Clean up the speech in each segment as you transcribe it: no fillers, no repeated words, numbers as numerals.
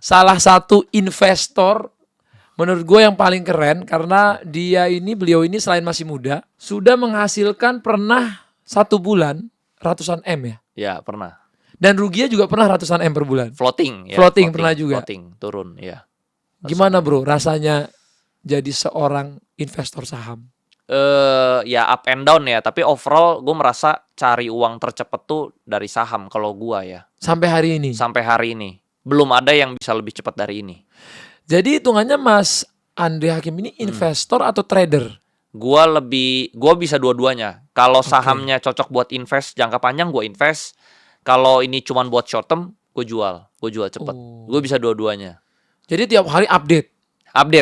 salah satu investor menurut gue yang paling keren karena beliau ini selain masih muda sudah menghasilkan pernah 1 bulan ratusan M ya. Ya pernah. Dan ruginya juga pernah ratusan M per bulan. Floating Pernah juga. Floating turun ya. Gimana bro rasanya jadi seorang investor saham? Ya up and down ya, tapi overall gue merasa cari uang tercepat tuh dari saham kalau gue ya. Sampai hari ini? Sampai hari ini. Belum ada yang bisa lebih cepat dari ini. Jadi hitungannya Mas Andre Hakim ini investor atau trader? Gue bisa dua-duanya. Kalau sahamnya cocok buat invest jangka panjang, gue invest. Kalau ini cuman buat short term, gue jual cepet. Gue bisa dua-duanya. Jadi tiap hari update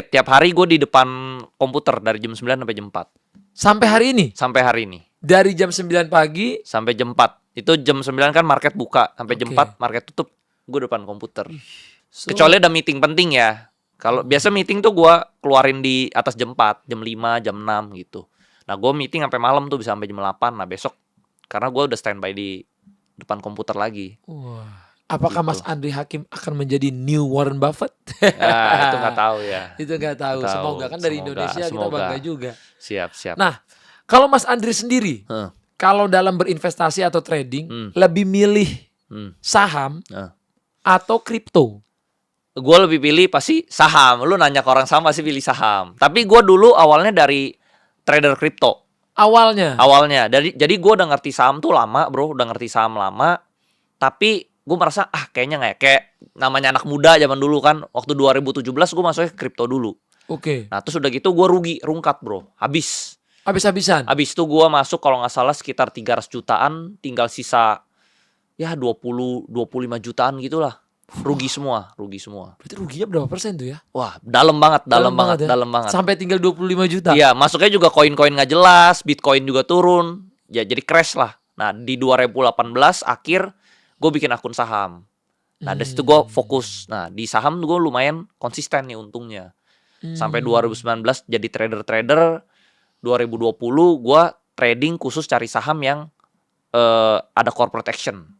Tiap hari gue di depan komputer dari jam 9 sampai jam 4. Sampai hari ini? Sampai hari ini. Dari jam 9 pagi sampai jam 4. Itu jam 9 kan market buka, sampai jam 4 market tutup, gue depan komputer. Kecuali ada meeting penting ya. Kalau biasa meeting tuh gue keluarin di atas jam 4, jam 5, jam 6 gitu. Nah gue meeting sampai malam tuh bisa sampai jam 8. Nah besok karena gue udah standby di depan komputer lagi. Wah. Apakah gitu. Mas Andre Hakim akan menjadi new Warren Buffett? Nah, itu nggak tahu ya. Itu nggak tahu. Semoga kan dari Indonesia kita bangga juga. Siap. Nah, kalau Mas Andre sendiri, kalau dalam berinvestasi atau trading, lebih milih saham atau kripto? Gue lebih pilih pasti saham. Lu nanya ke orang saham pasti pilih saham. Tapi gue dulu awalnya dari trader kripto. Awalnya. Jadi gue udah ngerti saham tuh lama bro. Udah ngerti saham lama. Tapi gue merasa kayaknya nggak ya. Kayak namanya anak muda zaman dulu kan. Waktu 2017 gue masuknya ke kripto dulu. Oke. Nah terus udah gitu gue rungkat bro. Habis-habisan. Habis itu gue masuk kalau nggak salah sekitar 300 jutaan. Tinggal sisa ya 20-25 jutaan gitulah. Rugi semua. Berarti ruginya berapa persen tuh ya? Wah, dalam banget. Sampai tinggal 25 juta. Iya, masuknya juga koin-koin nggak jelas, Bitcoin juga turun. Ya jadi crash lah. Nah, di 2018 akhir gue bikin akun saham. Nah, dari situ gue fokus. Nah, di saham gue lumayan konsisten nih untungnya. Sampai 2019 jadi trader-trader. 2020 gue trading khusus cari saham yang ada corporate action.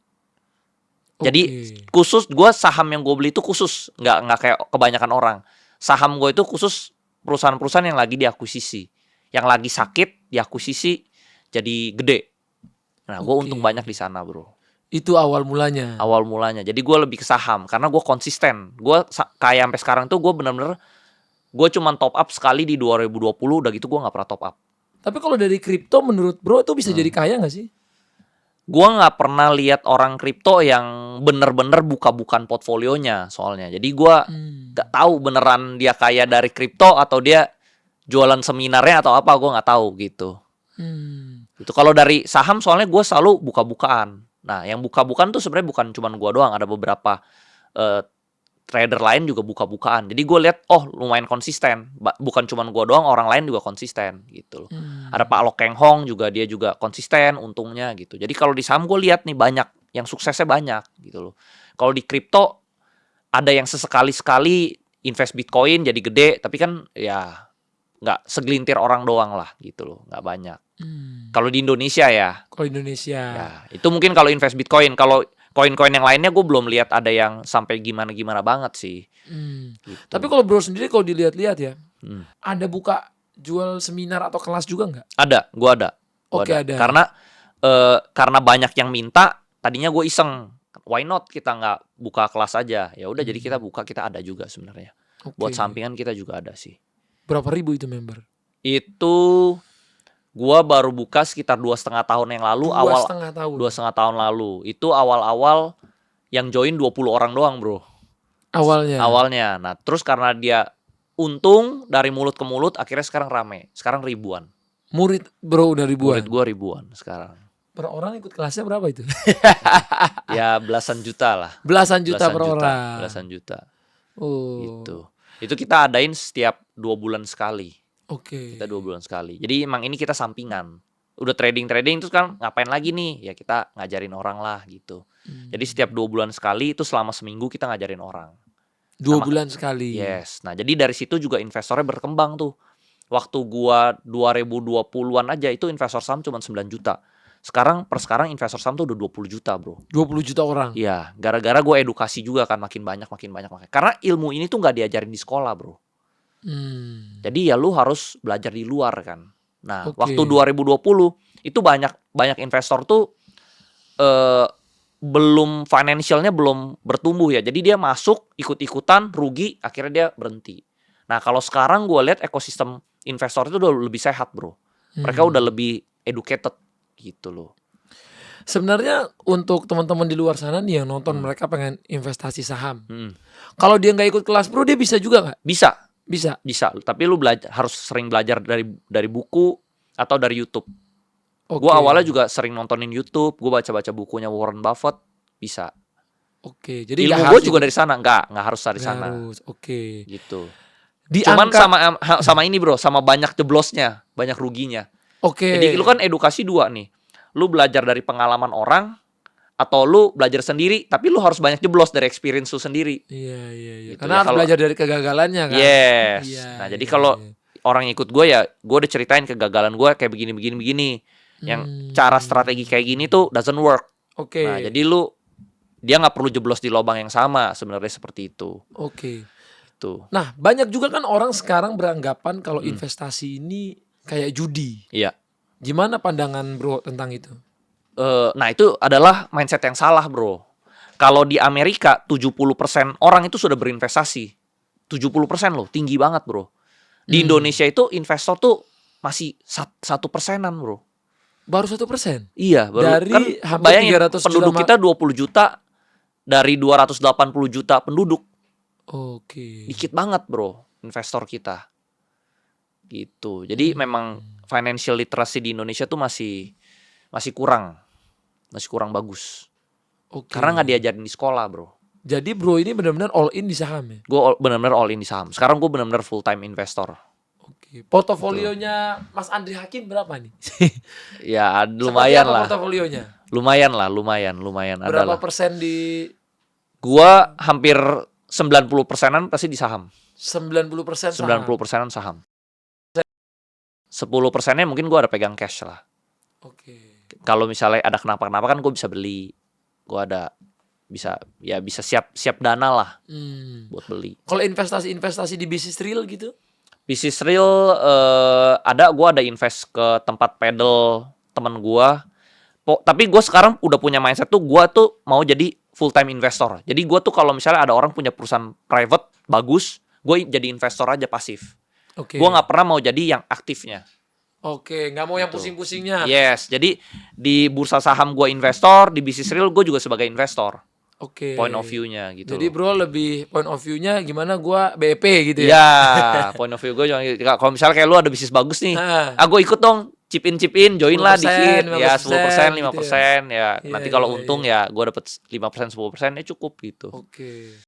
Jadi khusus gue saham yang gue beli itu khusus, nggak kayak kebanyakan orang. Saham gue itu khusus perusahaan-perusahaan yang lagi diakuisisi, yang lagi sakit diakuisisi jadi gede. Nah gue untung banyak di sana bro. Itu awal mulanya. Jadi gue lebih ke saham karena gue konsisten. Gue kayak sampai sekarang tuh gue bener-bener gue cuman top up sekali di 2020, udah gitu gue nggak pernah top up. Tapi kalau dari kripto menurut bro itu bisa jadi kaya nggak sih? Gue nggak pernah lihat orang kripto yang bener-bener buka-bukan portfolionya soalnya. Jadi gue nggak tahu beneran dia kaya dari kripto atau dia jualan seminarnya atau apa, gue nggak tahu gitu. Itu kalau dari saham soalnya gue selalu buka-bukaan. Nah yang buka-bukaan tuh sebenarnya bukan cuma gue doang, ada beberapa trader lain juga buka-bukaan. Jadi gue lihat lumayan konsisten. Bukan cuma gue doang, orang lain juga konsisten gitu loh. Ada Pak Lo Keng Hong juga, dia juga konsisten untungnya gitu. Jadi kalau di saham gue lihat nih banyak yang suksesnya banyak gitu loh. Kalau di kripto ada yang sesekali-sekali invest Bitcoin jadi gede, tapi kan ya nggak segelintir orang doang lah gitu loh, nggak banyak. Kalau di Indonesia ya. Ya, itu mungkin kalau invest Bitcoin. Kalau koin-koin yang lainnya gue belum lihat ada yang sampai gimana-gimana banget sih. Gitu. Tapi kalau bro sendiri kalau dilihat-lihat ya, ada buka jual seminar atau kelas juga nggak? Ada, gue ada. Ada. Karena banyak yang minta, tadinya gue iseng, why not kita nggak buka kelas aja? Ya udah, jadi kita buka, kita ada juga sebenarnya. Buat sampingan kita juga ada sih. Berapa ribu itu member? Itu gua baru buka sekitar 2,5 tahun yang lalu. 2,5 tahun lalu. Itu awal-awal yang join 20 orang doang bro. Awalnya. Nah terus karena dia untung dari mulut ke mulut, akhirnya sekarang rame. Sekarang ribuan. Murid bro udah ribuan? Murid gua ribuan sekarang. Per orang ikut kelasnya berapa itu? Ya belasan juta lah. Belasan juta per orang. Belasan juta. Gitu. Itu kita adain setiap 2 bulan sekali. Kita 2 bulan sekali. Jadi emang ini kita sampingan. Udah trading terus kan ngapain lagi nih? Ya kita ngajarin orang lah gitu. Jadi setiap 2 bulan sekali itu selama seminggu kita ngajarin orang. 2 bulan sekali. Yes. Nah jadi dari situ juga investornya berkembang tuh. Waktu gua 2020-an aja itu investor saham cuma 9 juta. Sekarang investor saham tuh udah 20 juta, bro. 20 juta orang. Iya, gara-gara gue edukasi juga kan makin banyak. Karena ilmu ini tuh nggak diajarin di sekolah, bro. Jadi ya lu harus belajar di luar kan. Nah, Oke. waktu 2020 itu banyak investor tuh belum financialnya belum bertumbuh ya. Jadi dia masuk ikut-ikutan rugi, akhirnya dia berhenti. Nah, kalau sekarang gue lihat ekosistem investor itu udah lebih sehat, bro. Mereka udah lebih educated gitu loh. Sebenarnya untuk teman-teman di luar sana nih yang nonton, mereka pengen investasi saham. Hmm. Kalau dia nggak ikut kelas bro, dia bisa juga nggak? Bisa, Bisa. tapi lu harus sering belajar dari buku atau dari YouTube. Oke. Gue awalnya juga sering nontonin YouTube, gue baca-baca bukunya Warren Buffett, bisa. Oke. Jadi Ilmu nggak gue harus juga ikut- dari sana, nggak harus dari nggak sana, harus. Oke. gitu. Di Cuman angka. sama ini bro, sama banyak jeblosnya, banyak ruginya. Oke. Jadi lu kan edukasi dua nih, lu belajar dari pengalaman orang, atau lu belajar sendiri, tapi lu harus banyak jeblos dari experience lu sendiri. Iya. Gitu Karena ya, harus kalau- belajar dari kegagalannya kan. Yes. Iya, Nah jadi iya, kalau iya. orang ikut gue ya, gue udah ceritain kegagalan gue kayak begini. Yang cara strategi kayak gini tuh doesn't work. Oke. Nah jadi dia nggak perlu jeblos di lubang yang sama, sebenarnya seperti itu. Oke. Tuh. Nah, banyak juga kan orang sekarang beranggapan kalau investasi ini kayak judi. Iya. Gimana pandangan bro tentang itu? Nah itu adalah mindset yang salah, bro. Kalau di Amerika 70% orang itu sudah berinvestasi. 70% loh, tinggi banget, bro. Di Indonesia itu investor tuh masih 1%-an, bro. Baru 1%. Iya, baru Dari kan hampir bayangin 300 penduduk juta kita 20 juta dari 280 juta penduduk. Oke. Dikit banget, bro, investor kita. Gitu. Jadi memang financial literacy di Indonesia tuh masih kurang. Masih kurang bagus. Oke. Karena nggak diajarin di sekolah, bro. Jadi bro ini benar-benar all in di saham ya? Gue benar-benar all in di saham. Sekarang gue benar-benar full time investor. Oke. Portofolionya Mas Andri Hakim berapa nih? Ya Seperti lumayan apa lah. portofolionya? Lumayan Berapa adalah. persen di Gua hampir 90%-an pasti di saham. 90% saham? 90%-an saham. 10%-nya mungkin gua ada pegang cash lah. Oke. Kalau misalnya ada kenapa-kenapa kan gue bisa beli. Gua ada bisa siap dana lah buat beli. Kalau investasi di bisnis real gitu? Bisnis real gua ada invest ke tempat pedal teman gua. Tapi gue sekarang udah punya mindset tuh gue tuh mau jadi full time investor. Jadi gue tuh kalau misalnya ada orang punya perusahaan private bagus, gue jadi investor aja pasif. Oke. Gue nggak pernah mau jadi yang aktifnya. Oke, nggak mau yang Gitu. pusing-pusingnya. Yes, jadi di bursa saham gue investor, di bisnis real gue juga sebagai investor. Oke. Point of view-nya gitu. Jadi bro lebih point of view-nya gimana gua BEP gitu ya? Ya, point of view gue kalau misalnya kayak lu ada bisnis bagus nih, Nah. gue ikut dong, chip in, join lah 10%, dikit, ya 10%, 15% 5%, ya Iya, nanti kalau iya, untung ya gue dapet 5%, 10% ya cukup gitu. Oke.